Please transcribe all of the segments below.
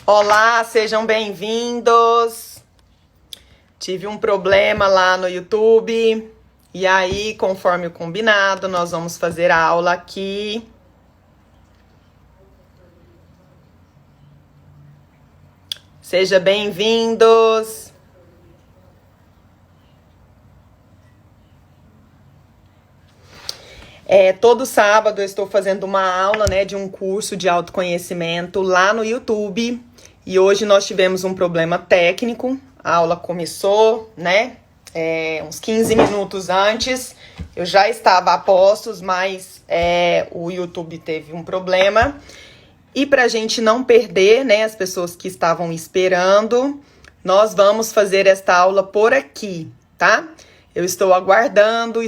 Olá, sejam bem-vindos. Tive um problema lá no YouTube e aí, conforme o combinado, nós vamos fazer a aula aqui. Sejam bem-vindos. Todo sábado eu estou fazendo uma aula, de um curso de autoconhecimento lá no YouTube. E hoje nós tivemos um problema técnico. A aula começou, uns 15 minutos antes. Eu já estava a postos, mas o YouTube teve um problema. E para a gente não perder, as pessoas que estavam esperando, nós vamos fazer esta aula por aqui, tá? Eu estou aguardando,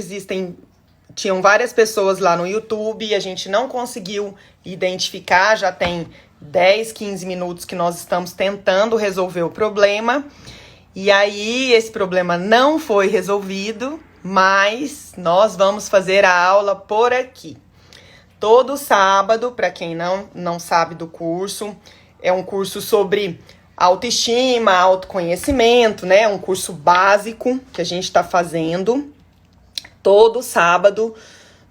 tinham várias pessoas lá no YouTube e a gente não conseguiu identificar, já tem 10, 15 minutos que nós estamos tentando resolver o problema. E aí, esse problema não foi resolvido, mas nós vamos fazer a aula por aqui. Todo sábado, para quem não sabe do curso, é um curso sobre autoestima, autoconhecimento, um curso básico que a gente está fazendo. Todo sábado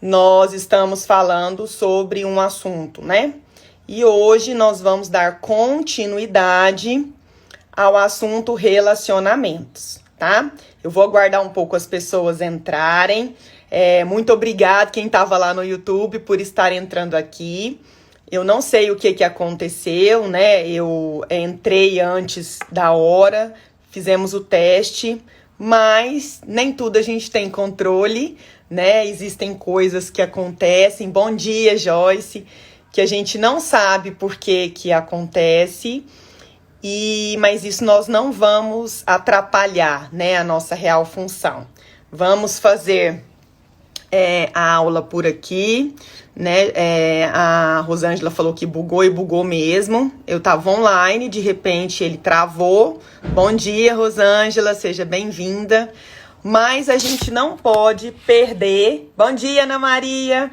nós estamos falando sobre um assunto, E hoje nós vamos dar continuidade ao assunto relacionamentos, tá? Eu vou aguardar um pouco as pessoas entrarem. Muito obrigada quem estava lá no YouTube por estar entrando aqui. Eu não sei o que aconteceu, Eu entrei antes da hora, fizemos o teste, mas nem tudo a gente tem controle, Existem coisas que acontecem. Bom dia, Joyce, que a gente não sabe por que acontece, mas isso nós não vamos atrapalhar, a nossa real função. Vamos fazer a aula por aqui, A Rosângela falou que bugou e bugou mesmo. Eu tava online, de repente ele travou. Bom dia, Rosângela, seja bem-vinda. Mas a gente não pode perder. Bom dia, Ana Maria.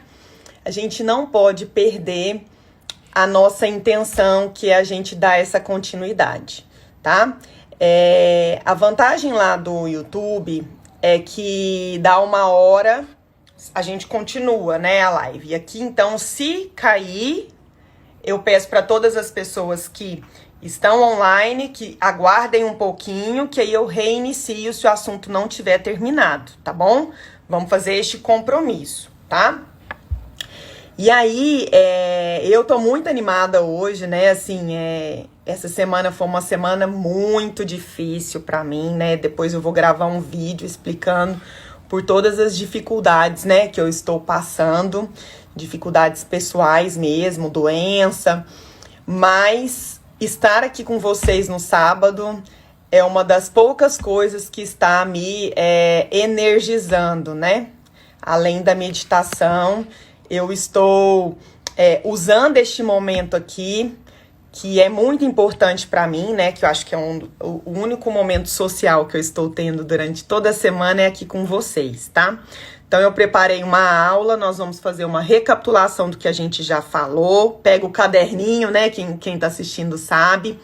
A gente não pode perder a nossa intenção, que é a gente dar essa continuidade, tá? A vantagem lá do YouTube é que dá 1 hora, a gente continua, a live. E aqui, então, se cair, eu peço para todas as pessoas que estão online, que aguardem um pouquinho, que aí eu reinicio se o assunto não tiver terminado, tá bom? Vamos fazer este compromisso, tá? E aí, eu tô muito animada hoje, essa semana foi uma semana muito difícil pra mim, Depois eu vou gravar um vídeo explicando por todas as dificuldades, que eu estou passando, dificuldades pessoais mesmo, doença, mas estar aqui com vocês no sábado é uma das poucas coisas que está me energizando, Além da meditação, eu estou usando este momento aqui, que é muito importante para mim, Que eu acho que é o único momento social que eu estou tendo durante toda a semana é aqui com vocês, tá? Então, eu preparei uma aula, nós vamos fazer uma recapitulação do que a gente já falou. Pega o caderninho, Quem tá assistindo sabe.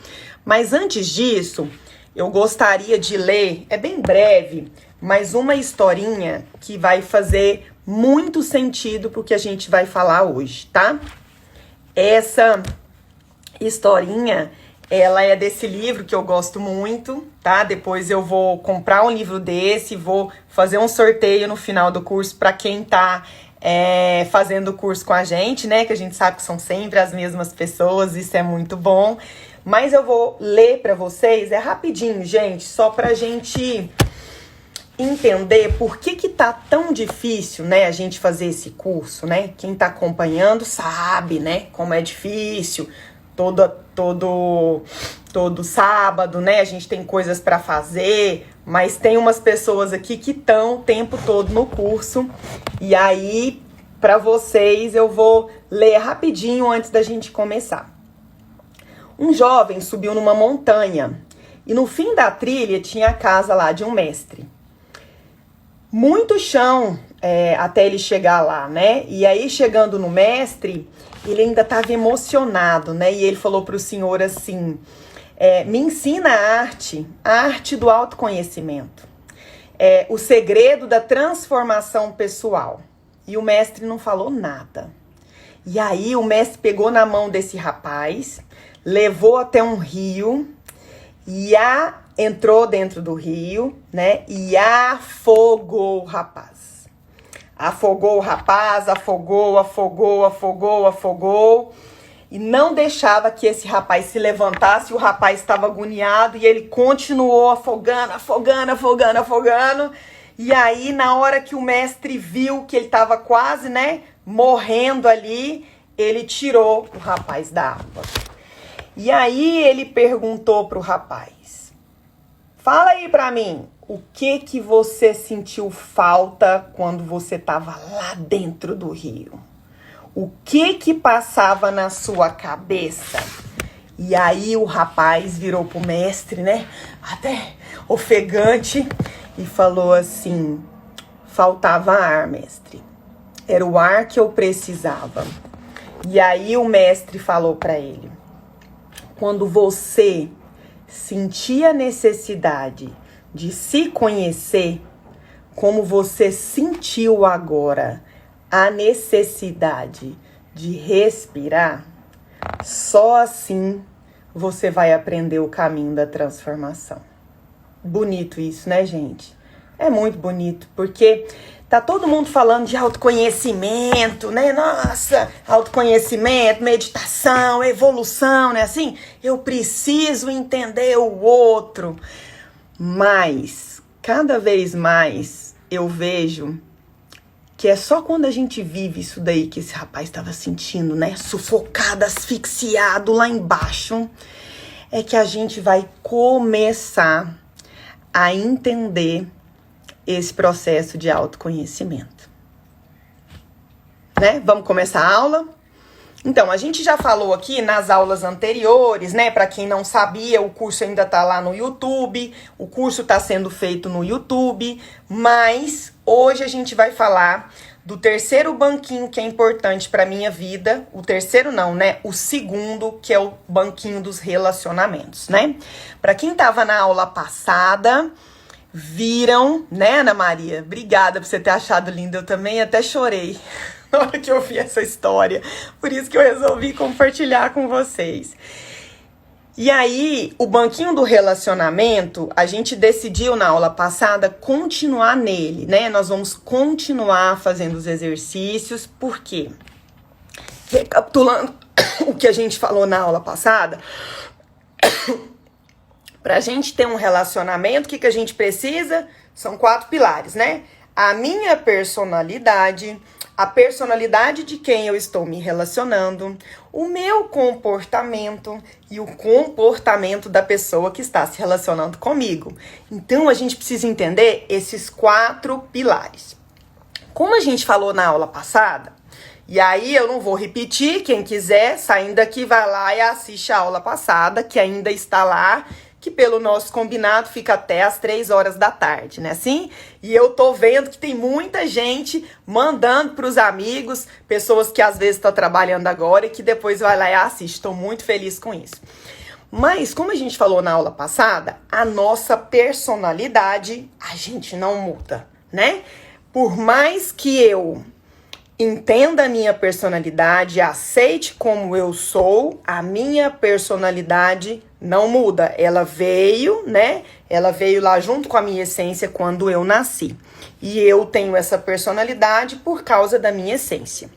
Mas antes disso, eu gostaria de ler, é bem breve, mas uma historinha que vai fazer muito sentido pro que a gente vai falar hoje, tá? Essa historinha, ela é desse livro que eu gosto muito, tá? Depois eu vou comprar um livro desse, vou fazer um sorteio no final do curso para quem tá fazendo o curso com a gente, Que a gente sabe que são sempre as mesmas pessoas, isso é muito bom. Mas eu vou ler para vocês, é rapidinho, gente, só pra gente entender por que tá tão difícil, a gente fazer esse curso, Quem tá acompanhando sabe, como é difícil. Todo sábado, a gente tem coisas para fazer, mas tem umas pessoas aqui que estão o tempo todo no curso. E aí, para vocês, eu vou ler rapidinho antes da gente começar. Um jovem subiu numa montanha e no fim da trilha tinha a casa lá de um mestre. Muito chão até ele chegar lá, né? E aí, chegando no mestre, ele ainda estava emocionado, né? E ele falou para o senhor assim, me ensina a arte do autoconhecimento, o segredo da transformação pessoal. E o mestre não falou nada. E aí o mestre pegou na mão desse rapaz, levou até um rio e entrou dentro do rio, né? E afogou o rapaz. Afogou o rapaz, afogou. E não deixava que esse rapaz se levantasse. O rapaz estava agoniado e ele continuou afogando. E aí, na hora que o mestre viu que ele estava quase, né, morrendo ali, ele tirou o rapaz da água. E aí ele perguntou pro rapaz, fala aí pra mim, o que você sentiu falta quando você estava lá dentro do rio? O que passava na sua cabeça? E aí o rapaz virou pro mestre, né, até ofegante, e falou assim, faltava ar, mestre. Era o ar que eu precisava. E aí o mestre falou para ele, quando você sentir a necessidade de se conhecer, como você sentiu agora a necessidade de respirar, só assim você vai aprender o caminho da transformação. Bonito isso, né, gente? É muito bonito, porque tá todo mundo falando de autoconhecimento, né? Nossa, autoconhecimento, meditação, evolução, né? Assim, eu preciso entender o outro. Mas, cada vez mais, eu vejo que é só quando a gente vive isso daí que esse rapaz estava sentindo, né? Sufocado, asfixiado lá embaixo, é que a gente vai começar a entender esse processo de autoconhecimento, né? Vamos começar a aula? Então, a gente já falou aqui nas aulas anteriores, né? Para quem não sabia, o curso ainda tá lá no YouTube, o curso tá sendo feito no YouTube, mas hoje a gente vai falar do terceiro banquinho que é importante para minha vida, o terceiro não, né? O segundo, que é o banquinho dos relacionamentos, né? Para quem tava na aula passada, viram, né, Ana Maria? Obrigada por você ter achado lindo, eu também até chorei na hora que eu vi essa história, por isso que eu resolvi compartilhar com vocês. E aí, o banquinho do relacionamento, a gente decidiu na aula passada continuar nele, né? Nós vamos continuar fazendo os exercícios, por quê? Recapitulando o que a gente falou na aula passada, pra gente ter um relacionamento, o que a gente precisa? São 4 pilares, né? A minha personalidade, a personalidade de quem eu estou me relacionando, o meu comportamento e o comportamento da pessoa que está se relacionando comigo. Então, a gente precisa entender esses 4 pilares. Como a gente falou na aula passada, e aí eu não vou repetir, quem quiser, saindo daqui, vai lá e assiste a aula passada, que ainda está lá, que pelo nosso combinado fica até às 3 horas da tarde, né assim? E eu tô vendo que tem muita gente mandando pros amigos, pessoas que às vezes estão trabalhando agora e que depois vai lá e assiste. Tô muito feliz com isso. Mas, como a gente falou na aula passada, a nossa personalidade, a gente não muda, né? Por mais que eu entenda a minha personalidade, aceite como eu sou, a minha personalidade não muda. Ela veio, né? Ela veio lá junto com a minha essência quando eu nasci. E eu tenho essa personalidade por causa da minha essência.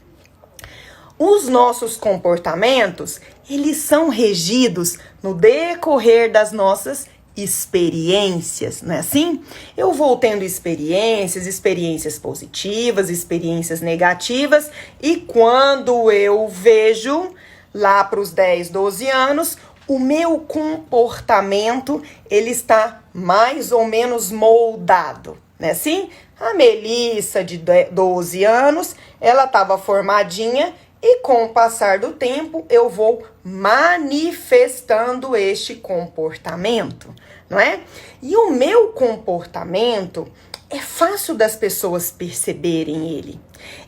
Os nossos comportamentos, eles são regidos no decorrer das nossas experiências, não é assim? Eu vou tendo experiências positivas, experiências negativas, e quando eu vejo lá para os 10, 12 anos, o meu comportamento, ele está mais ou menos moldado, né assim? A Melissa, de 12 anos, ela estava formadinha, e com o passar do tempo, eu vou manifestando este comportamento, não é? E o meu comportamento é fácil das pessoas perceberem ele.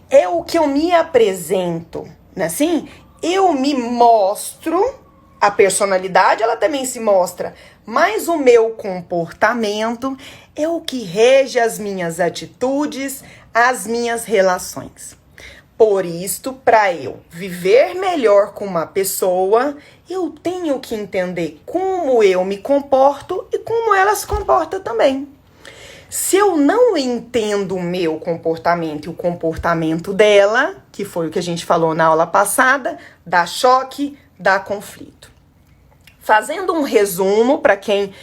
É o que eu me apresento, né? Assim, eu me mostro, a personalidade ela também se mostra, mas o meu comportamento é o que rege as minhas atitudes, as minhas relações. Por isto, para eu viver melhor com uma pessoa, eu tenho que entender como eu me comporto e como ela se comporta também. Se eu não entendo o meu comportamento e o comportamento dela, que foi o que a gente falou na aula passada, dá choque, dá conflito. Fazendo um resumo para quem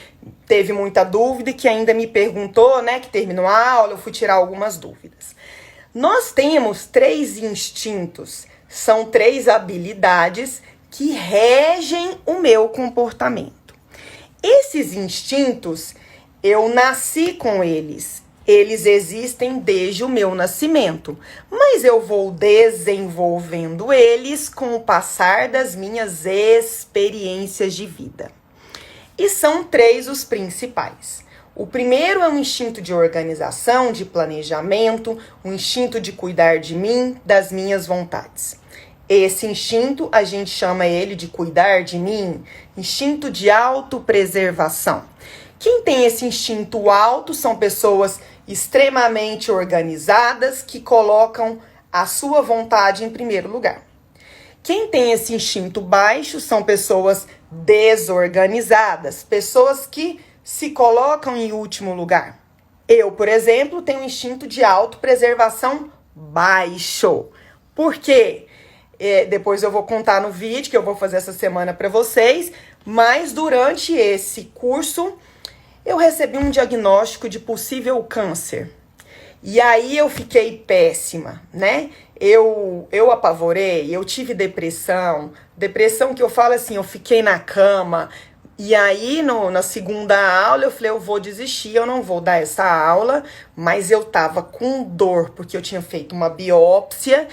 teve muita dúvida e que ainda me perguntou, né, que terminou a aula, eu fui tirar algumas dúvidas. Nós temos 3 instintos, são 3 habilidades que regem o meu comportamento. Esses instintos, eu nasci com eles. Eles existem desde o meu nascimento, mas eu vou desenvolvendo eles com o passar das minhas experiências de vida. E são 3 os principais. O primeiro é um instinto de organização, de planejamento, um instinto de cuidar de mim, das minhas vontades. Esse instinto, a gente chama ele de cuidar de mim, instinto de autopreservação. Quem tem esse instinto alto são pessoas extremamente organizadas que colocam a sua vontade em primeiro lugar. Quem tem esse instinto baixo são pessoas desorganizadas, pessoas que se colocam em último lugar. Eu, por exemplo, tenho um instinto de autopreservação baixo. Por quê? Depois eu vou contar no vídeo que eu vou fazer essa semana para vocês, mas durante esse curso eu recebi um diagnóstico de possível câncer. E aí eu fiquei péssima, né? Eu apavorei, eu tive depressão que eu falo assim, eu fiquei na cama. E aí, na segunda aula, eu falei, eu vou desistir, eu não vou dar essa aula, mas eu tava com dor, porque eu tinha feito uma biópsia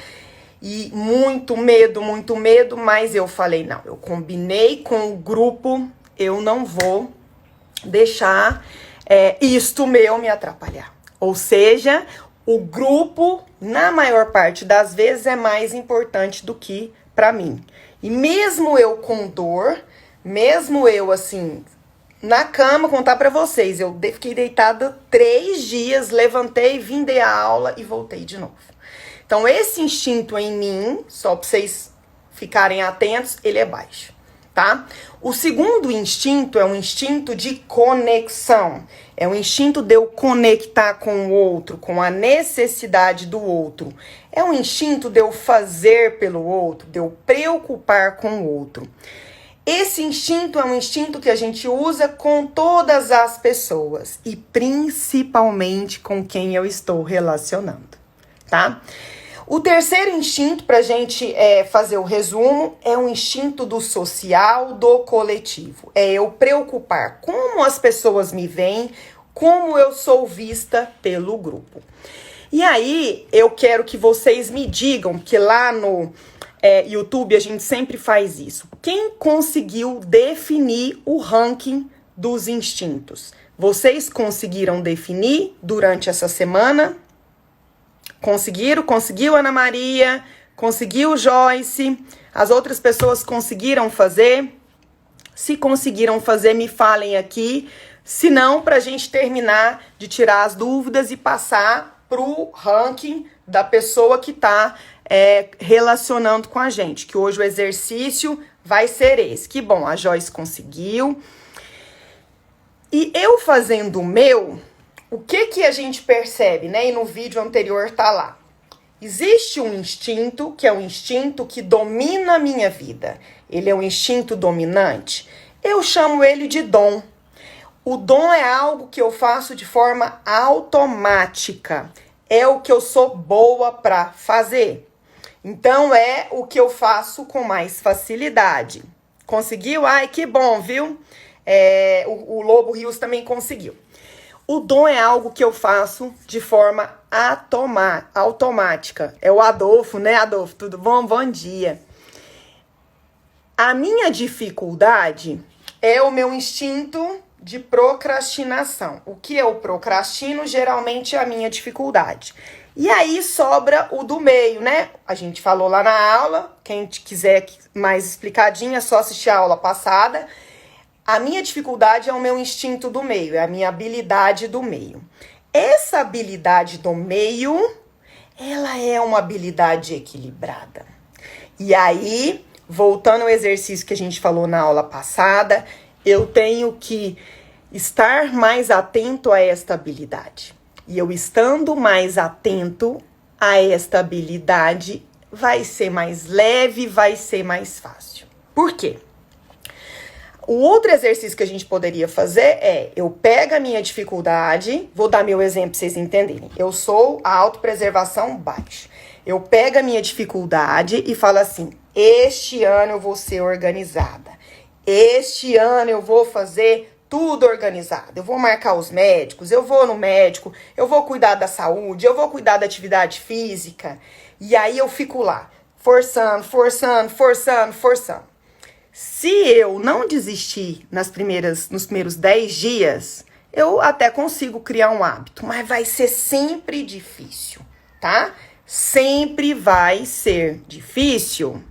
e muito medo, mas eu falei, não, eu combinei com o grupo, eu não vou deixar isto meu me atrapalhar. Ou seja, o grupo, na maior parte das vezes, é mais importante do que pra mim. E mesmo eu com dor, mesmo eu, assim, na cama, contar pra vocês, eu fiquei deitada 3 dias, levantei, vim dar a aula e voltei de novo. Então, esse instinto em mim, só pra vocês ficarem atentos, ele é baixo, tá? O segundo instinto é um instinto de conexão. É um instinto de eu conectar com o outro, com a necessidade do outro. É um instinto de eu fazer pelo outro, de eu preocupar com o outro. Esse instinto é um instinto que a gente usa com todas as pessoas e principalmente com quem eu estou relacionando, tá? O terceiro instinto, pra gente fazer o resumo, é um instinto do social, do coletivo. É eu preocupar como as pessoas me veem, como eu sou vista pelo grupo. E aí, eu quero que vocês me digam, que lá no YouTube a gente sempre faz isso. Quem conseguiu definir o ranking dos instintos? Vocês conseguiram definir durante essa semana? Conseguiram? Conseguiu, Ana Maria? Conseguiu, Joyce? As outras pessoas conseguiram fazer? Se conseguiram fazer, me falem aqui. Se não, para a gente terminar de tirar as dúvidas e passar pro ranking da pessoa que está relacionando com a gente. Que hoje o exercício vai ser esse. Que bom, a Joyce conseguiu. E eu fazendo o meu... O que a gente percebe, né? E no vídeo anterior tá lá. Existe um instinto, que é um instinto que domina a minha vida. Ele é um instinto dominante. Eu chamo ele de dom. O dom é algo que eu faço de forma automática. É o que eu sou boa para fazer. Então, é o que eu faço com mais facilidade. Conseguiu? Ai, que bom, viu? O Lobo Rios também conseguiu. O dom é algo que eu faço de forma automática. É o Adolfo, né, Adolfo? Tudo bom? Bom dia. A minha dificuldade é o meu instinto de procrastinação. O que eu procrastino geralmente é a minha dificuldade. E aí sobra o do meio, né? A gente falou lá na aula, quem quiser mais explicadinho é só assistir a aula passada. A minha dificuldade é o meu instinto do meio, é a minha habilidade do meio. Essa habilidade do meio, ela é uma habilidade equilibrada. E aí, voltando ao exercício que a gente falou na aula passada, eu tenho que estar mais atento a esta habilidade. E eu estando mais atento a esta habilidade, vai ser mais leve, vai ser mais fácil. Por quê? O outro exercício que a gente poderia fazer é, eu pego a minha dificuldade, vou dar meu exemplo para vocês entenderem. Eu sou a autopreservação baixa. Eu pego a minha dificuldade e falo assim, este ano eu vou ser organizada. Este ano eu vou fazer tudo organizado. Eu vou marcar os médicos, eu vou no médico, eu vou cuidar da saúde, eu vou cuidar da atividade física. E aí eu fico lá, forçando. Se eu não desistir nos primeiros 10 dias, eu até consigo criar um hábito, mas vai ser sempre difícil, tá? Sempre vai ser difícil.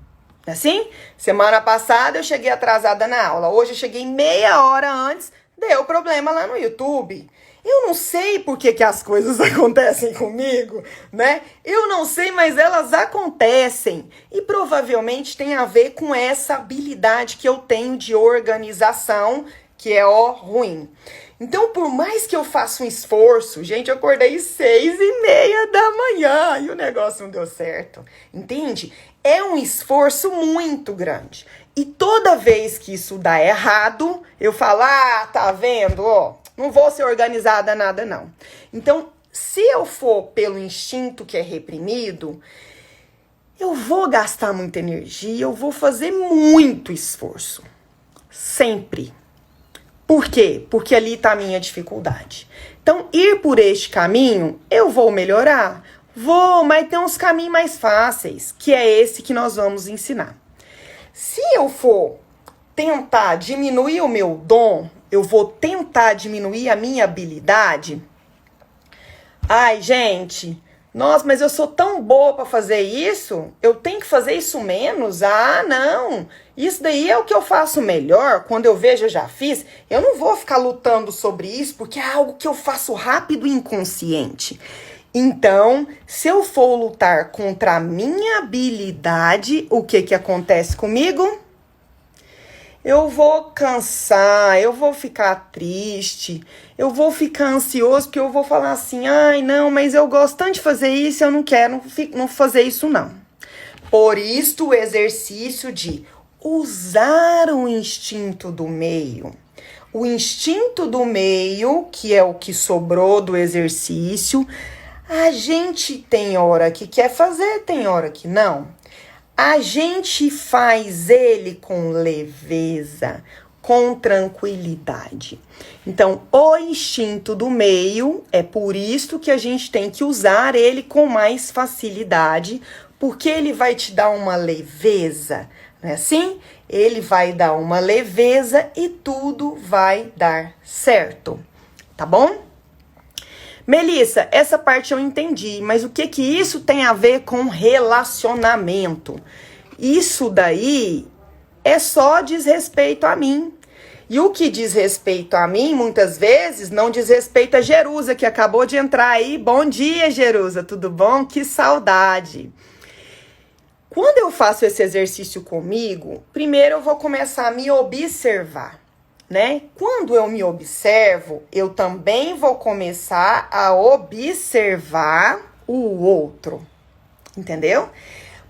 Assim? Semana passada eu cheguei atrasada na aula. Hoje eu cheguei meia hora antes, deu problema lá no YouTube. Eu não sei por que as coisas acontecem comigo, né? Eu não sei, mas elas acontecem. E provavelmente tem a ver com essa habilidade que eu tenho de organização, que é ruim. Então, por mais que eu faça um esforço, gente, eu acordei 6:30 da manhã e o negócio não deu certo, entende? É um esforço muito grande. E toda vez que isso dá errado, eu falo, tá vendo, não vou ser organizada nada não. Então, se eu for pelo instinto que é reprimido, eu vou gastar muita energia, eu vou fazer muito esforço. Sempre. Por quê? Porque ali está a minha dificuldade. Então, ir por este caminho, eu vou melhorar? Vou, mas tem uns caminhos mais fáceis, que é esse que nós vamos ensinar. Se eu for tentar diminuir o meu dom, eu vou tentar diminuir a minha habilidade. Ai, gente, nossa, mas eu sou tão boa para fazer isso? Eu tenho que fazer isso menos? Ah, não. Isso daí é o que eu faço melhor. Quando eu vejo, eu já fiz. Eu não vou ficar lutando sobre isso, porque é algo que eu faço rápido e inconsciente. Então, se eu for lutar contra a minha habilidade, o que acontece comigo? Eu vou cansar, eu vou ficar triste, eu vou ficar ansioso, porque eu vou falar assim, ai, não, mas eu gosto tanto de fazer isso, eu não quero não fazer isso, não. Por isso, o exercício de usar o instinto do meio. O instinto do meio, que é o que sobrou do exercício, a gente tem hora que quer fazer, tem hora que não. A gente faz ele com leveza, com tranquilidade. Então, o instinto do meio, é por isso que a gente tem que usar ele com mais facilidade, porque ele vai te dar uma leveza, não é assim? Ele vai dar uma leveza e tudo vai dar certo, tá bom? Melissa, essa parte eu entendi, mas o que isso tem a ver com relacionamento? Isso daí é só diz respeito a mim. E o que diz respeito a mim, muitas vezes, não diz respeito a Jerusa, que acabou de entrar aí. Bom dia, Jerusa, tudo bom? Que saudade! Quando eu faço esse exercício comigo, primeiro eu vou começar a me observar. Né? Quando eu me observo, eu também vou começar a observar o outro. Entendeu?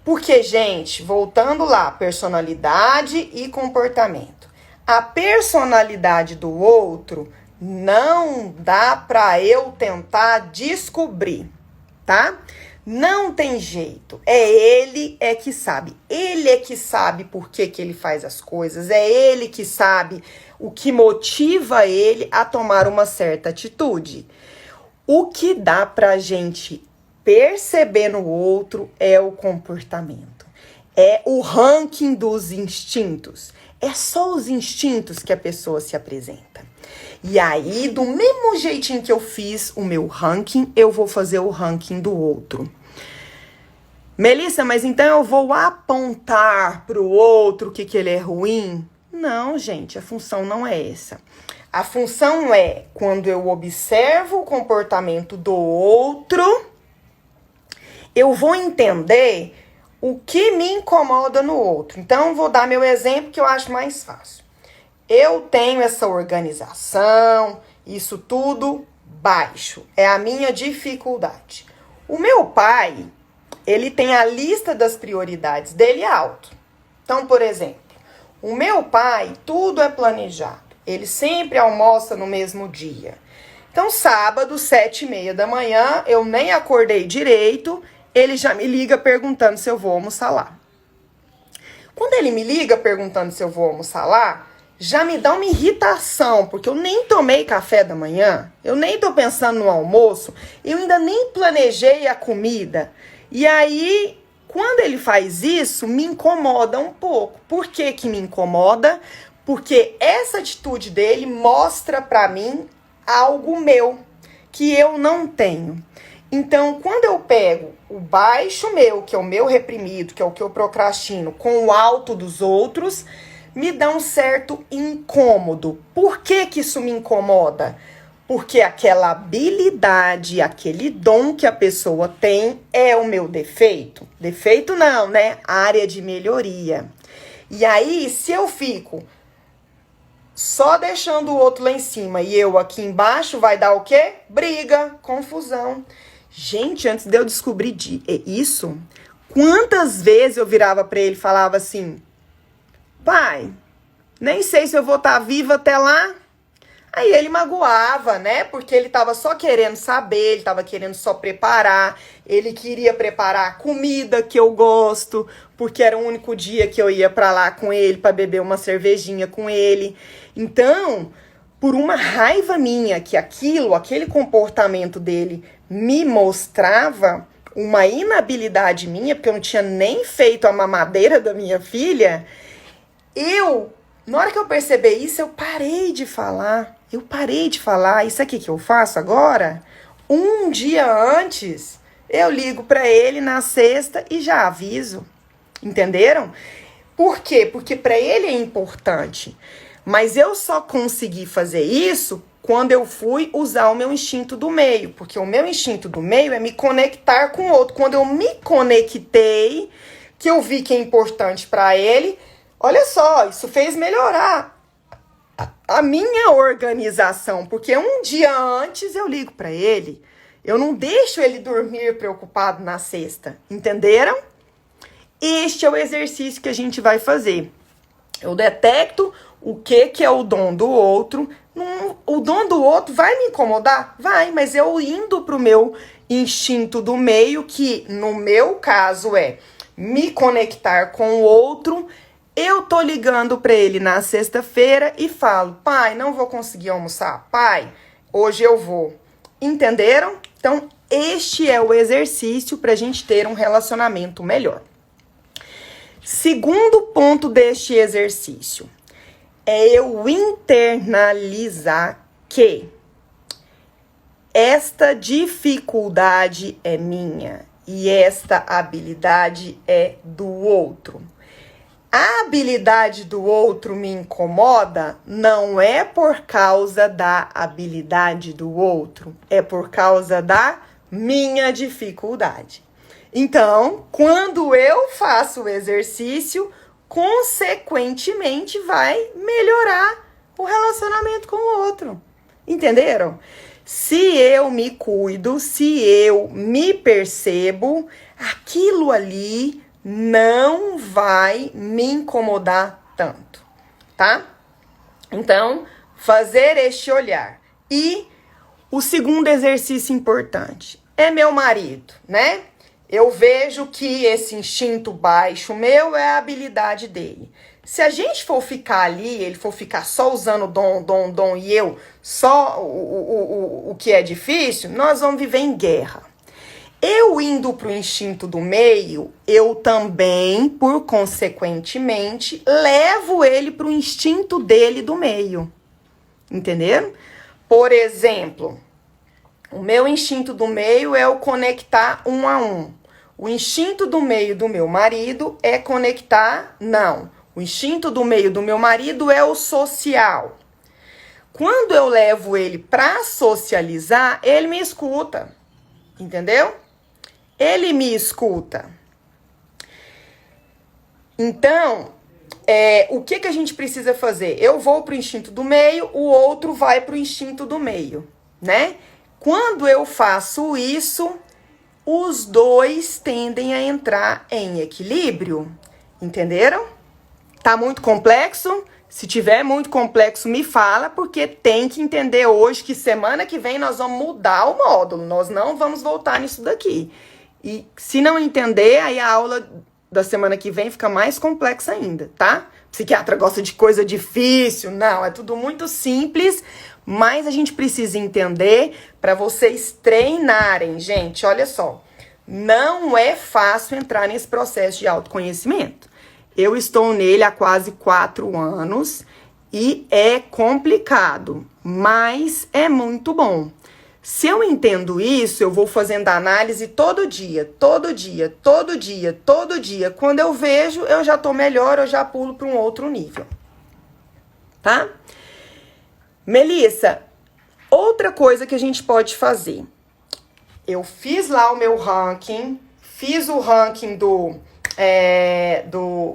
Porque, gente, voltando lá, personalidade e comportamento. A personalidade do outro não dá para eu tentar descobrir, tá? Não tem jeito, ele é que sabe. Ele é que sabe por que ele faz as coisas, é ele que sabe o que motiva ele a tomar uma certa atitude. O que dá pra gente perceber no outro é o comportamento, é o ranking dos instintos. É só os instintos que a pessoa se apresenta. E aí, do mesmo jeitinho que eu fiz o meu ranking, eu vou fazer o ranking do outro. Melissa, mas então eu vou apontar pro outro que ele é ruim? Não, gente, a função não é essa. A função é, quando eu observo o comportamento do outro, eu vou entender o que me incomoda no outro. Então, vou dar meu exemplo que eu acho mais fácil. Eu tenho essa organização, isso tudo baixo. É a minha dificuldade. O meu pai, ele tem a lista das prioridades dele alto. Então, por exemplo, o meu pai, tudo é planejado. Ele sempre almoça no mesmo dia. Então, sábado, 7h30 da manhã, eu nem acordei direito, ele já me liga perguntando se eu vou almoçar lá. Quando ele me liga perguntando se eu vou almoçar lá, já me dá uma irritação, porque eu nem tomei café da manhã, eu nem tô pensando no almoço, eu ainda nem planejei a comida. E aí, quando ele faz isso, me incomoda um pouco. Por que que me incomoda? Porque essa atitude dele mostra pra mim algo meu, que eu não tenho. Então, quando eu pego o baixo meu, que é o meu reprimido, que é o que eu procrastino, com o alto dos outros, me dá um certo incômodo. Por que que isso me incomoda? Porque aquela habilidade, aquele dom que a pessoa tem é o meu defeito. Defeito não, né? Área de melhoria. E aí, se eu fico só deixando o outro lá em cima e eu aqui embaixo, vai dar o quê? Briga, confusão. Gente, antes de eu descobrir isso, quantas vezes eu virava pra ele e falava assim: pai, nem sei se eu vou estar viva até lá. Aí ele magoava, né? Porque ele tava só querendo saber, ele tava querendo só preparar. Ele queria preparar a comida que eu gosto, porque era o único dia que eu ia pra lá com ele, pra beber uma cervejinha com ele. Então, por uma raiva minha que aquele comportamento dele me mostrava uma inabilidade minha, porque eu não tinha nem feito a mamadeira da minha filha, na hora que eu percebi isso, eu parei de falar. Isso aqui que eu faço agora, um dia antes, eu ligo pra ele na sexta e já aviso. Entenderam? Por quê? Porque pra ele é importante. Mas eu só consegui fazer isso quando eu fui usar o meu instinto do meio. Porque o meu instinto do meio é me conectar com o outro. Quando eu me conectei, que eu vi que é importante pra ele, olha só, isso fez melhorar a minha organização, porque um dia antes eu ligo para ele, eu não deixo ele dormir preocupado na sexta, entenderam? Este é o exercício que a gente vai fazer. Eu detecto o que é o dom do outro. O dom do outro vai me incomodar? Vai, mas eu indo pro meu instinto do meio, que no meu caso é me conectar com o outro. Eu tô ligando pra ele na sexta-feira e falo: pai, não vou conseguir almoçar. Pai, hoje eu vou. Entenderam? Então, este é o exercício pra gente ter um relacionamento melhor. Segundo ponto deste exercício é eu internalizar que esta dificuldade é minha e esta habilidade é do outro. A habilidade do outro me incomoda, não é por causa da habilidade do outro, é por causa da minha dificuldade. Então, quando eu faço o exercício, consequentemente vai melhorar o relacionamento com o outro. Entenderam? Se eu me cuido, se eu me percebo, aquilo ali não vai me incomodar tanto, tá? Então, fazer este olhar. E o segundo exercício importante é meu marido, né? Eu vejo que esse instinto baixo meu é a habilidade dele. Se a gente for ficar ali, ele for ficar só usando dom, e eu só o que é difícil, nós vamos viver em guerra. Eu indo pro instinto do meio, eu também, por consequentemente, levo ele pro instinto dele do meio. Entenderam? Por exemplo, o meu instinto do meio é o conectar um a um. O instinto do meio do meu marido é conectar, não. O instinto do meio do meu marido é o social. Quando eu levo ele para socializar, ele me escuta. Entendeu? Ele me escuta. Então, o que a gente precisa fazer? Eu vou pro instinto do meio, o outro vai pro instinto do meio, né? Quando eu faço isso, os dois tendem a entrar em equilíbrio. Entenderam? Tá muito complexo? Se tiver muito complexo, me fala, porque tem que entender hoje que semana que vem nós vamos mudar o módulo. Nós não vamos voltar nisso daqui. E se não entender, aí a aula da semana que vem fica mais complexa ainda, tá? Psiquiatra gosta de coisa difícil. Não, é tudo muito simples, mas a gente precisa entender para vocês treinarem. Gente, olha só. Não é fácil entrar nesse processo de autoconhecimento. Eu estou nele há quase 4 anos e é complicado, mas é muito bom. Se eu entendo isso, eu vou fazendo análise todo dia, todo dia, todo dia, todo dia. Quando eu vejo, eu já tô melhor, eu já pulo para um outro nível. Tá? Melissa, outra coisa que a gente pode fazer. Eu fiz lá o meu ranking, fiz o ranking do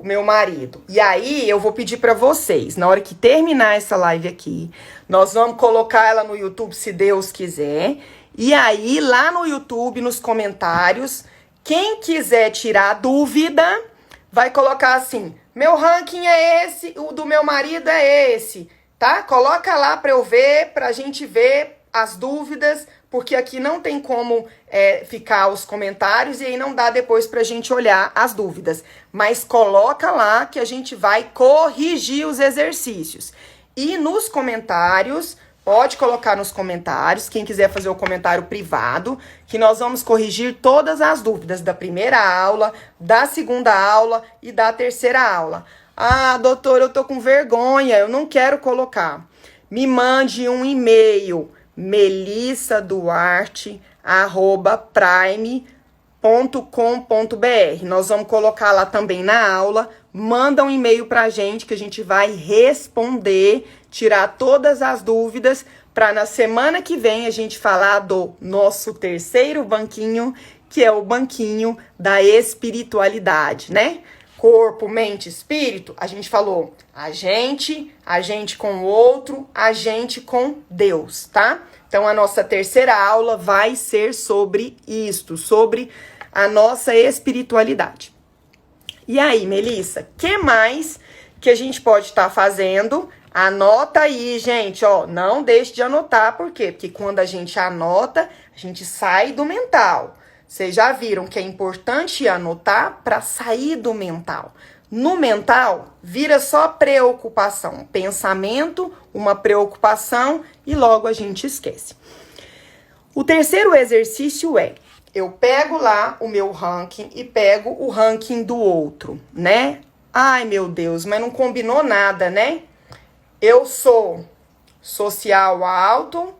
meu marido. E aí, eu vou pedir pra vocês, na hora que terminar essa live aqui, nós vamos colocar ela no YouTube, se Deus quiser. E aí, lá no YouTube, nos comentários, quem quiser tirar dúvida, vai colocar assim, meu ranking é esse, o do meu marido é esse, tá? Coloca lá pra eu ver, pra gente ver as dúvidas, porque aqui não tem como ficar os comentários e aí não dá depois pra gente olhar as dúvidas. Mas coloca lá que a gente vai corrigir os exercícios. E nos comentários, pode colocar nos comentários, quem quiser fazer o comentário privado, que nós vamos corrigir todas as dúvidas da primeira aula, da segunda aula e da terceira aula. Ah, doutor, eu tô com vergonha, eu não quero colocar. Me mande um e-mail, melissaduarte@prime.com.br. Nós vamos colocar lá também na aula. Manda um e-mail pra gente que a gente vai responder, tirar todas as dúvidas, para na semana que vem a gente falar do nosso terceiro banquinho, que é o banquinho da espiritualidade, né? Corpo, mente, espírito, a gente falou a gente com o outro, a gente com Deus, tá? Então, a nossa terceira aula vai ser sobre isto, sobre a nossa espiritualidade. E aí, Melissa, que mais que a gente pode estar fazendo? Anota aí, gente, ó, não deixe de anotar, por quê? Porque quando a gente anota, a gente sai do mental. Vocês já viram que é importante anotar para sair do mental. No mental, vira só preocupação. Pensamento, uma preocupação e logo a gente esquece. O terceiro exercício é, eu pego lá o meu ranking e pego o ranking do outro, né? Ai, meu Deus, mas não combinou nada, né? Eu sou social alto,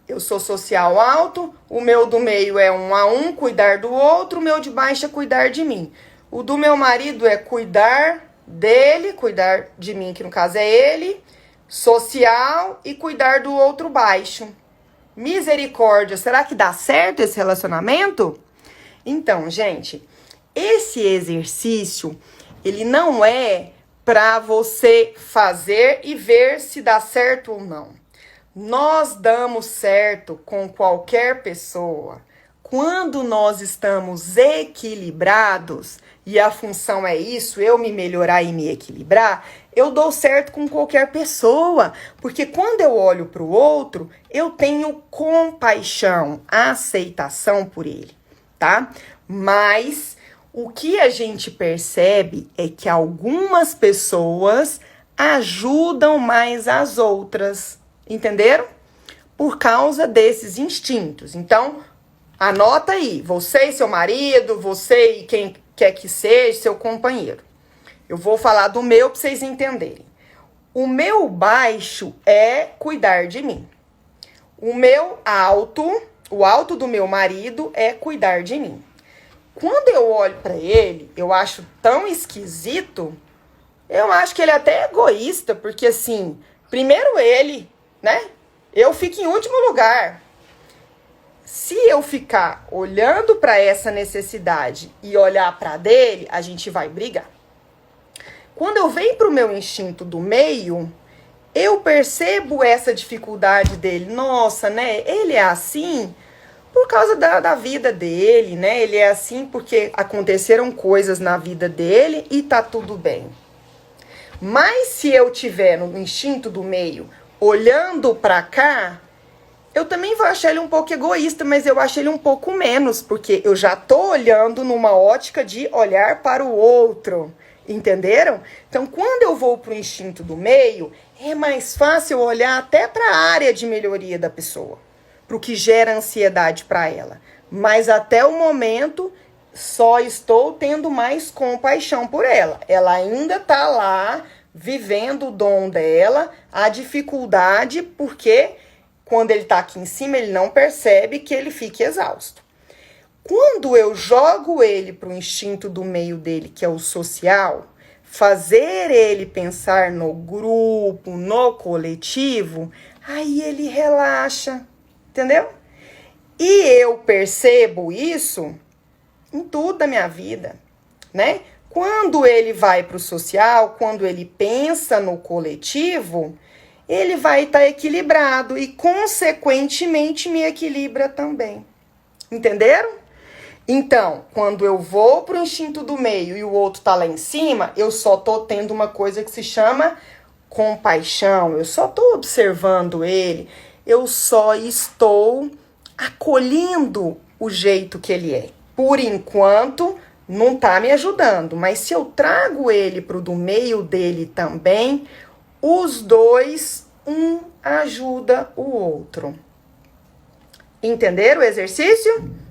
eu sou social alto, o meu do meio é 1 a 1, cuidar do outro, o meu de baixo é cuidar de mim. O do meu marido é cuidar dele, cuidar de mim, que no caso é ele, social e cuidar do outro baixo. Misericórdia, será que dá certo esse relacionamento? Então, gente, esse exercício, ele não é para você fazer e ver se dá certo ou não. Nós damos certo com qualquer pessoa quando nós estamos equilibrados, e a função é isso, eu me melhorar e me equilibrar, eu dou certo com qualquer pessoa, porque quando eu olho para o outro, eu tenho compaixão, aceitação por ele, tá? Mas o que a gente percebe é que algumas pessoas ajudam mais as outras. Entenderam? Por causa desses instintos. Então, anota aí. Você e seu marido, você e quem quer que seja, seu companheiro. Eu vou falar do meu para vocês entenderem. O meu baixo é cuidar de mim. O meu alto, o alto do meu marido é cuidar de mim. Quando eu olho pra ele, eu acho tão esquisito, eu acho que ele é até egoísta, porque assim, primeiro ele, né? Eu fico em último lugar. Se eu ficar olhando pra essa necessidade e olhar pra dele, a gente vai brigar. Quando eu venho pro meu instinto do meio, eu percebo essa dificuldade dele. Nossa, né? Ele é assim por causa da vida dele, né? Ele é assim porque aconteceram coisas na vida dele e tá tudo bem. Mas se eu tiver no instinto do meio, olhando pra cá, eu também vou achar ele um pouco egoísta, mas eu acho ele um pouco menos, porque eu já tô olhando numa ótica de olhar para o outro. Entenderam? Então, quando eu vou pro instinto do meio, é mais fácil olhar até para a área de melhoria da pessoa, pro que gera ansiedade para ela. Mas até o momento, só estou tendo mais compaixão por ela. Ela ainda tá lá, vivendo o dom dela, a dificuldade, porque quando ele tá aqui em cima, ele não percebe que ele fica exausto. Quando eu jogo ele pro instinto do meio dele, que é o social, fazer ele pensar no grupo, no coletivo, aí ele relaxa, entendeu? E eu percebo isso em tudo da minha vida, né? Quando ele vai pro social, quando ele pensa no coletivo, ele vai estar equilibrado e, consequentemente, me equilibra também. Entenderam? Então, quando eu vou pro instinto do meio e o outro tá lá em cima, eu só tô tendo uma coisa que se chama compaixão. Eu só tô observando ele. Eu só estou acolhendo o jeito que ele é. Por enquanto, não tá me ajudando. Mas se eu trago ele pro do meio dele também, os dois, um ajuda o outro. Entenderam o exercício?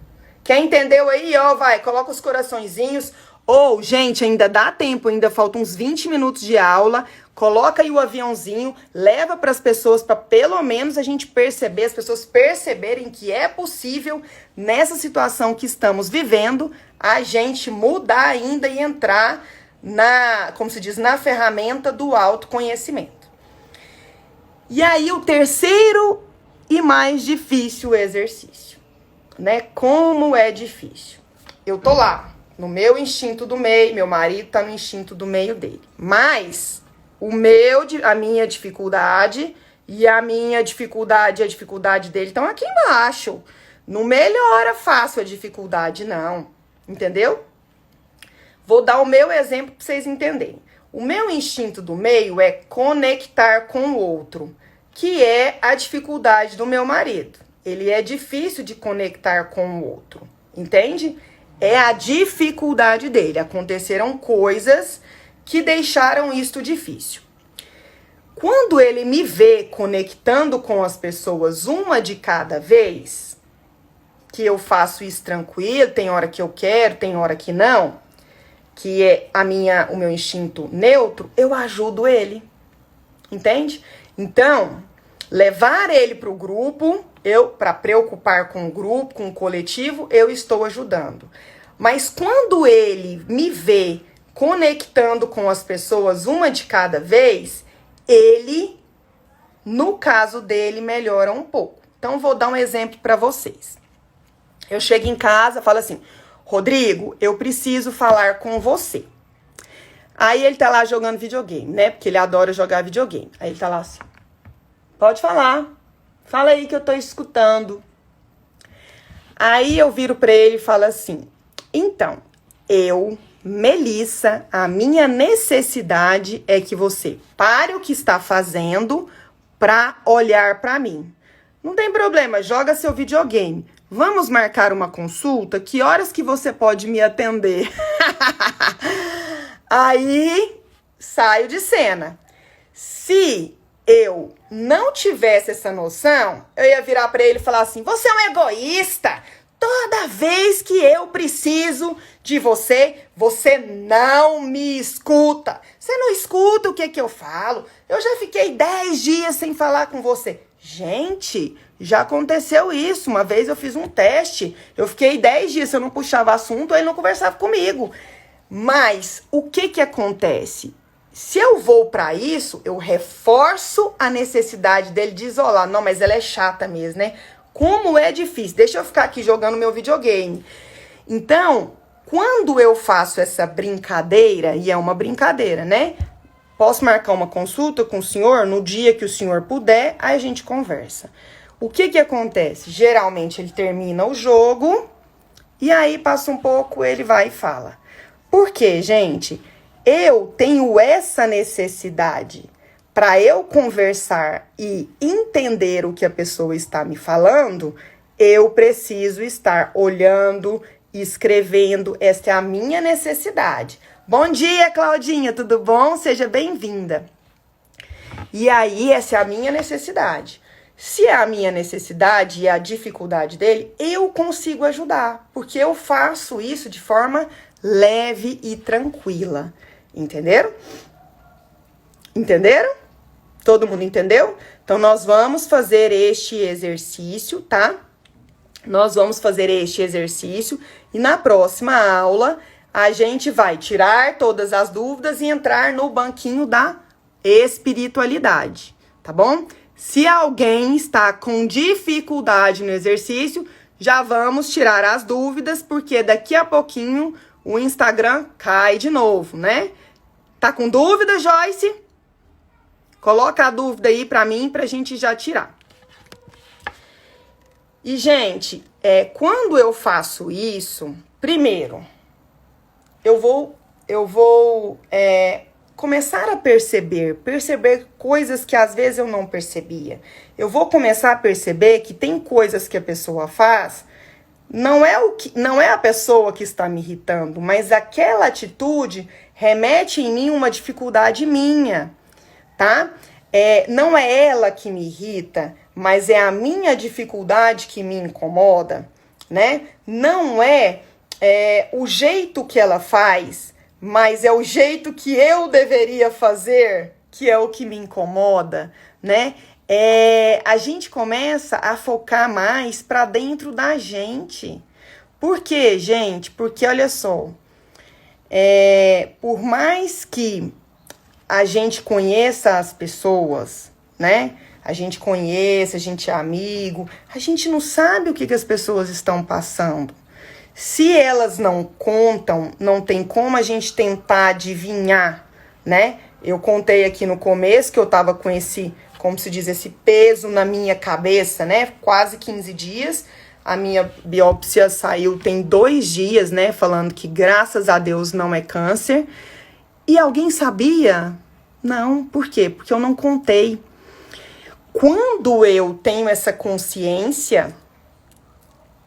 Quem entendeu aí, ó, vai, coloca os coraçõezinhos. Ou, gente, ainda dá tempo, ainda faltam uns 20 minutos de aula. Coloca aí o aviãozinho, leva para as pessoas, para pelo menos a gente perceber, as pessoas perceberem que é possível, nessa situação que estamos vivendo, a gente mudar ainda e entrar na, como se diz, na ferramenta do autoconhecimento. E aí, o terceiro e mais difícil exercício, né? Como é difícil. Eu tô lá, no meu instinto do meio, meu marido tá no instinto do meio dele. Mas a minha dificuldade e a minha dificuldade e a dificuldade dele estão aqui embaixo. Não melhora fácil a dificuldade, não. Entendeu? Vou dar o meu exemplo para vocês entenderem. O meu instinto do meio é conectar com o outro, que é a dificuldade do meu marido. Ele é difícil de conectar com o outro, entende? É a dificuldade dele. Aconteceram coisas que deixaram isto difícil. Quando ele me vê conectando com as pessoas uma de cada vez, que eu faço isso tranquilo, tem hora que eu quero, tem hora que não, que é o meu instinto neutro, eu ajudo ele, entende? Então, levar ele para o grupo, para preocupar com o grupo, com o coletivo, eu estou ajudando. Mas quando ele me vê conectando com as pessoas uma de cada vez, ele, no caso dele, melhora um pouco. Então, vou dar um exemplo para vocês. Eu chego em casa, falo assim: Rodrigo, eu preciso falar com você. Aí ele tá lá jogando videogame, né? Porque ele adora jogar videogame. Aí ele tá lá assim: pode falar. Fala aí que eu tô escutando. Aí eu viro pra ele e falo assim: então, Melissa, a minha necessidade é que você pare o que está fazendo pra olhar pra mim. Não tem problema, joga seu videogame. Vamos marcar uma consulta? Que horas que você pode me atender? Aí, saio de cena. Se eu não tivesse essa noção, eu ia virar pra ele e falar assim: você é um egoísta, Toda vez que eu preciso de você, você não me escuta. Você não escuta o que eu falo. Eu já fiquei 10 dias sem falar com você. Gente, já aconteceu isso. Uma vez eu fiz um teste. Eu fiquei 10 dias, se eu não puxava assunto, ele não conversava comigo. Mas o que acontece? Se eu vou para isso, eu reforço a necessidade dele de isolar. Não, mas ela é chata mesmo, né? Como é difícil. Deixa eu ficar aqui jogando meu videogame. Então, quando eu faço essa brincadeira, e é uma brincadeira, né? Posso marcar uma consulta com o senhor no dia que o senhor puder, aí a gente conversa. O que acontece? Geralmente ele termina o jogo e aí passa um pouco, ele vai e fala. Por quê, gente? Eu tenho essa necessidade. Para eu conversar e entender o que a pessoa está me falando, eu preciso estar olhando, escrevendo. Esta é a minha necessidade. Bom dia, Claudinha, tudo bom? Seja bem-vinda. E aí, essa é a minha necessidade. Se é a minha necessidade e a dificuldade dele, eu consigo ajudar, porque eu faço isso de forma leve e tranquila. Entenderam? Entenderam? Todo mundo entendeu? Então, nós vamos fazer este exercício, tá? Nós vamos fazer este exercício e na próxima aula a gente vai tirar todas as dúvidas e entrar no banquinho da espiritualidade, tá bom? Se alguém está com dificuldade no exercício, já vamos tirar as dúvidas, porque daqui a pouquinho o Instagram cai de novo, né? Tá com dúvida, Joyce? Coloca a dúvida aí pra mim, pra gente já tirar. E, gente, quando eu faço isso, primeiro, eu vou começar a perceber coisas que às vezes eu não percebia. Eu vou começar a perceber que tem coisas que a pessoa faz, não é a pessoa que está me irritando, mas aquela atitude remete em mim uma dificuldade minha. Tá? Não é ela que me irrita, mas é a minha dificuldade que me incomoda, né? Não é o jeito que ela faz, mas é o jeito que eu deveria fazer, que é o que me incomoda, né? A gente começa a focar mais para dentro da gente. Por quê, gente? Porque, olha só, por mais que a gente conheça as pessoas, né? A gente conhece, a gente é amigo, a gente não sabe o que as pessoas estão passando. Se elas não contam, não tem como a gente tentar adivinhar, né? Eu contei aqui no começo que eu tava com esse, como se diz, esse peso na minha cabeça, né? Quase 15 dias. A minha biópsia saiu tem 2 dias, né? Falando que graças a Deus não é câncer. E alguém sabia? Não. Por quê? Porque eu não contei. Quando eu tenho essa consciência,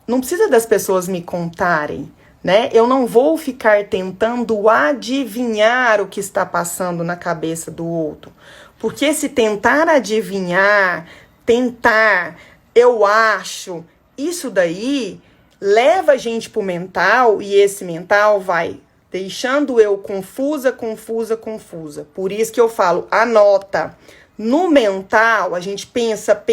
não precisa das pessoas me contarem, né? Eu não vou ficar tentando adivinhar o que está passando na cabeça do outro. Porque se tentar adivinhar, eu acho, isso daí leva a gente pro mental e esse mental vai deixando eu confusa. Por isso que eu falo, anota. No mental, a gente pensa.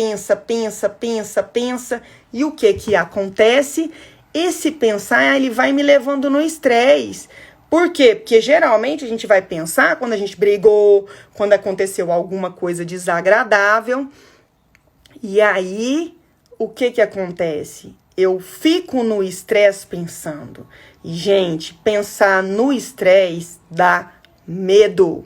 E o que acontece? Esse pensar, ele vai me levando no estresse. Por quê? Porque geralmente a gente vai pensar quando a gente brigou, quando aconteceu alguma coisa desagradável. E aí, o que acontece? Eu fico no estresse pensando. E, gente, pensar no estresse dá medo.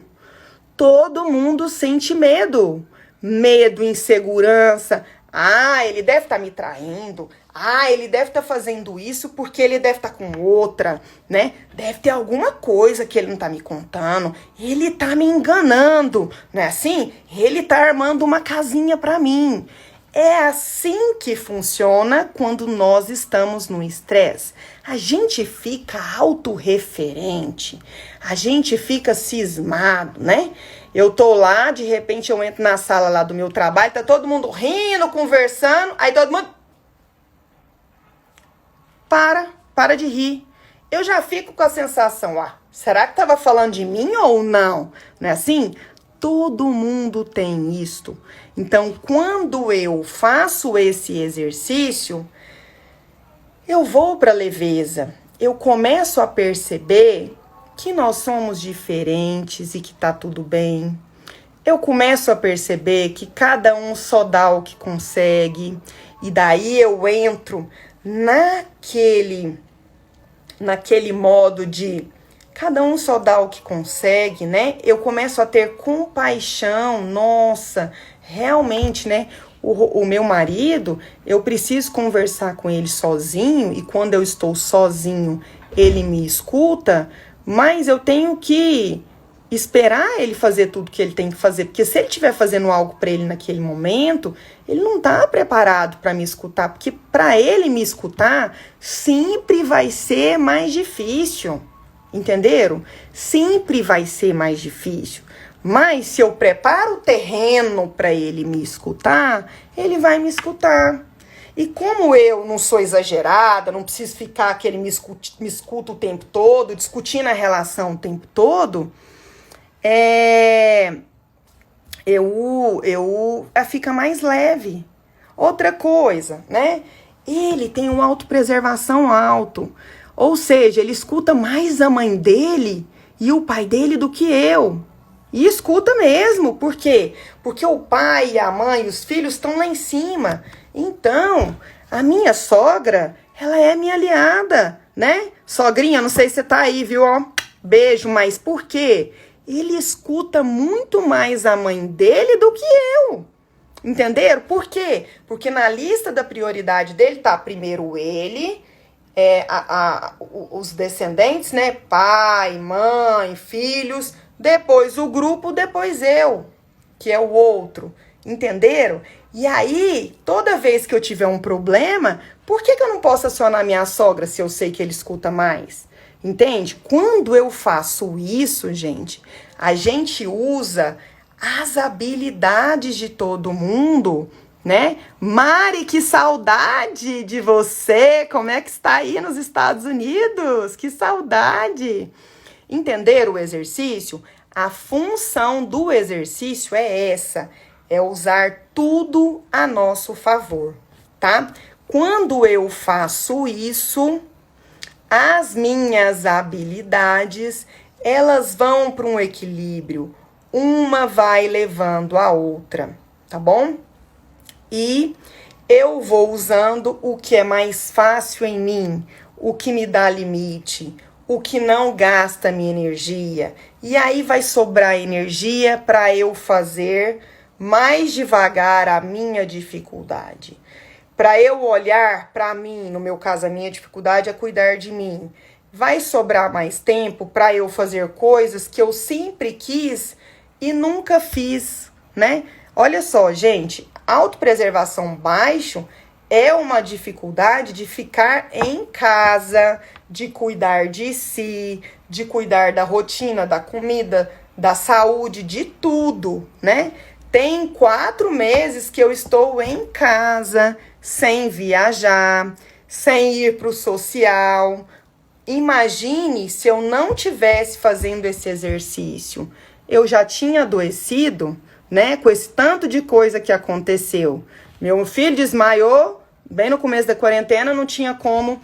Todo mundo sente medo. Medo, insegurança. Ah, ele deve estar me traindo. Ah, ele deve estar fazendo isso porque ele deve estar com outra, né? Deve ter alguma coisa que ele não está me contando. Ele está me enganando, não é assim? Ele está armando uma casinha para mim. É assim que funciona quando nós estamos no estresse. A gente fica autorreferente, a gente fica cismado, né? Eu tô lá, de repente eu entro na sala lá do meu trabalho, tá todo mundo rindo, conversando, aí todo mundo... para de rir. Eu já fico com a sensação, será que tava falando de mim ou não? Não é assim? Todo mundo tem isto. Então, quando eu faço esse exercício, eu vou para a leveza. Eu começo a perceber que nós somos diferentes e que tá tudo bem. Eu começo a perceber que cada um só dá o que consegue. E daí eu entro naquele modo de cada um só dá o que consegue, né? Eu começo a ter compaixão. Nossa, realmente, né? O meu marido, eu preciso conversar com ele sozinho, e quando eu estou sozinho, ele me escuta, mas eu tenho que esperar ele fazer tudo que ele tem que fazer, porque se ele estiver fazendo algo para ele naquele momento, ele não está preparado para me escutar, porque para ele me escutar sempre vai ser mais difícil, entenderam? Sempre vai ser mais difícil. Mas se eu preparo o terreno para ele me escutar, ele vai me escutar. E como eu não sou exagerada, não preciso ficar que ele me escuta o tempo todo, discutindo a relação o tempo todo, fica mais leve. Outra coisa, né? Ele tem uma autopreservação alto. Ou seja, ele escuta mais a mãe dele e o pai dele do que eu. E escuta mesmo. Por quê? Porque o pai, a mãe, os filhos estão lá em cima. Então, a minha sogra, ela é minha aliada, né? Sogrinha, não sei se você tá aí, viu? Ó, beijo, mas por quê? Ele escuta muito mais a mãe dele do que eu. Entenderam? Por quê? Porque na lista da prioridade dele tá primeiro ele, os descendentes, né? Pai, mãe, filhos, depois o grupo, depois eu, que é o outro. Entenderam? E aí, toda vez que eu tiver um problema, por que eu não posso acionar minha sogra se eu sei que ele escuta mais? Entende? Quando eu faço isso, gente, a gente usa as habilidades de todo mundo, né? Mari, que saudade de você! Como é que está aí nos Estados Unidos? Que saudade! Entenderam o exercício? A função do exercício é essa, é usar tudo a nosso favor, tá? Quando eu faço isso, as minhas habilidades, elas vão para um equilíbrio. Uma vai levando a outra, tá bom? E eu vou usando o que é mais fácil em mim, o que me dá limite, o que não gasta minha energia. E aí vai sobrar energia para eu fazer mais devagar a minha dificuldade. Para eu olhar para mim, no meu caso, a minha dificuldade é cuidar de mim. Vai sobrar mais tempo para eu fazer coisas que eu sempre quis e nunca fiz, né? Olha só, gente, autopreservação baixo é uma dificuldade de ficar em casa, de cuidar de si, de cuidar da rotina, da comida, da saúde, de tudo, né? Tem 4 meses que eu estou em casa, sem viajar, sem ir para o social. Imagine se eu não tivesse fazendo esse exercício. Eu já tinha adoecido, né? Com esse tanto de coisa que aconteceu. Meu filho desmaiou, bem no começo da quarentena, não tinha como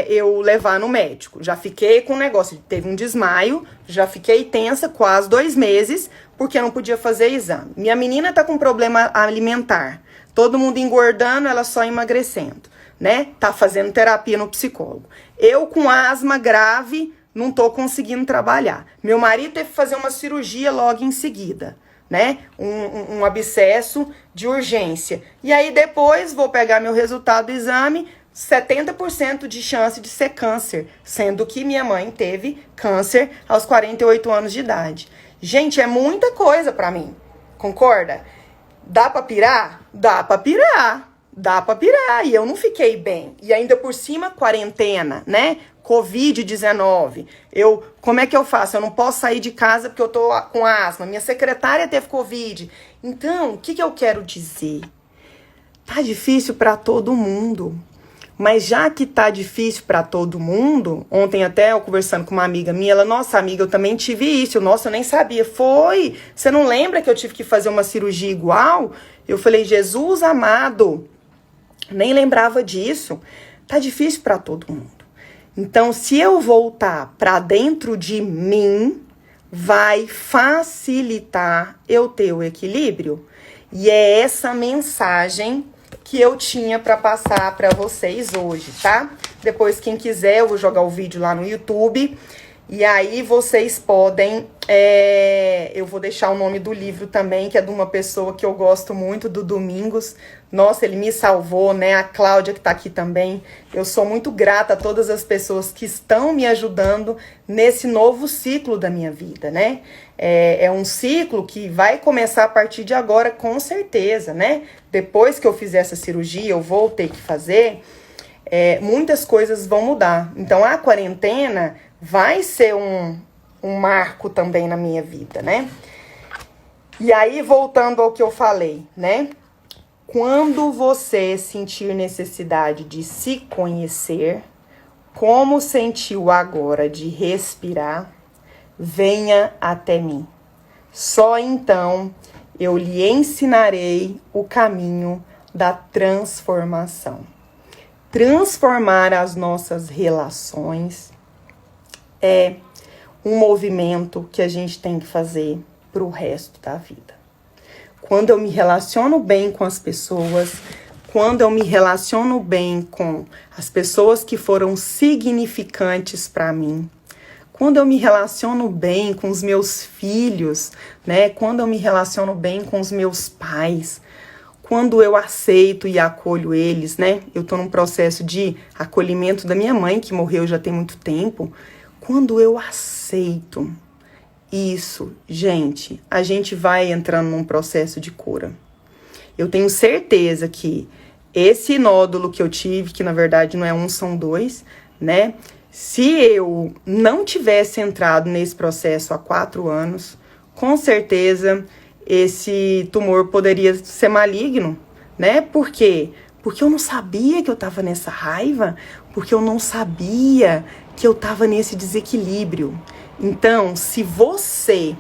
eu levar no médico. Já fiquei com o negócio, teve um desmaio, já fiquei tensa quase 2 meses, porque eu não podia fazer exame. Minha menina tá com problema alimentar, todo mundo engordando, ela só emagrecendo, né? Tá fazendo terapia no psicólogo. Eu com asma grave, não tô conseguindo trabalhar. Meu marido teve que fazer uma cirurgia logo em seguida, né? Um abscesso de urgência. E aí depois vou pegar meu resultado do exame, 70% de chance de ser câncer, sendo que minha mãe teve câncer aos 48 anos de idade. Gente, é muita coisa pra mim, concorda? Dá pra pirar? Dá pra pirar. Dá pra pirar. E eu não fiquei bem. E ainda por cima, quarentena, né? Covid-19. Como é que eu faço? Eu não posso sair de casa porque eu tô com asma. Minha secretária teve Covid. Então, o que eu quero dizer? Tá difícil pra todo mundo. Mas já que tá difícil para todo mundo, ontem até eu conversando com uma amiga minha, ela, nossa amiga, eu também tive isso, nossa, eu nem sabia. Foi, você não lembra que eu tive que fazer uma cirurgia igual? Eu falei, Jesus amado, nem lembrava disso. Tá difícil para todo mundo. Então, se eu voltar para dentro de mim, vai facilitar eu ter o equilíbrio. E é essa mensagem que eu tinha para passar para vocês hoje, tá? Depois, quem quiser, eu vou jogar o vídeo lá no YouTube. E aí vocês podem... eu vou deixar o nome do livro também, que é de uma pessoa que eu gosto muito, do Domingos. Nossa, ele me salvou, né? A Cláudia, que tá aqui também. Eu sou muito grata a todas as pessoas que estão me ajudando nesse novo ciclo da minha vida, né? É um ciclo que vai começar a partir de agora, com certeza, né? Depois que eu fizer essa cirurgia, eu vou ter que fazer, muitas coisas vão mudar. Então, a quarentena vai ser um marco também na minha vida, né? E aí, voltando ao que eu falei, né? Quando você sentir necessidade de se conhecer, como sentiu agora de respirar, venha até mim. Só então eu lhe ensinarei o caminho da transformação. Transformar as nossas relações é um movimento que a gente tem que fazer para o resto da vida. Quando eu me relaciono bem com as pessoas, quando eu me relaciono bem com as pessoas que foram significantes para mim, quando eu me relaciono bem com os meus filhos, né? Quando eu me relaciono bem com os meus pais, quando eu aceito e acolho eles, né? Eu tô num processo de acolhimento da minha mãe, que morreu já tem muito tempo. Quando eu aceito isso, gente, a gente vai entrando num processo de cura. Eu tenho certeza que esse nódulo que eu tive, que na verdade não é um, são dois, né? Se eu não tivesse entrado nesse processo há 4 anos, com certeza esse tumor poderia ser maligno, né? Por quê? Porque eu não sabia que eu estava nessa raiva, porque eu não sabia que eu estava nesse desequilíbrio. Então, se você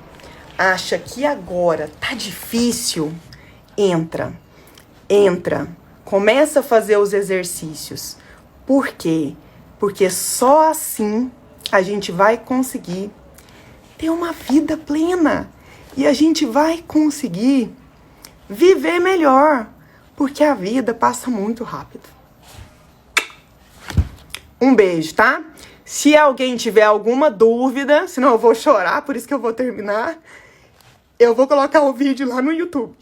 acha que agora tá difícil, entra, começa a fazer os exercícios. Por quê? Porque só assim a gente vai conseguir ter uma vida plena e a gente vai conseguir viver melhor, porque a vida passa muito rápido. Um beijo, tá? Se alguém tiver alguma dúvida, senão eu vou chorar, por isso que eu vou terminar, eu vou colocar o vídeo lá no YouTube.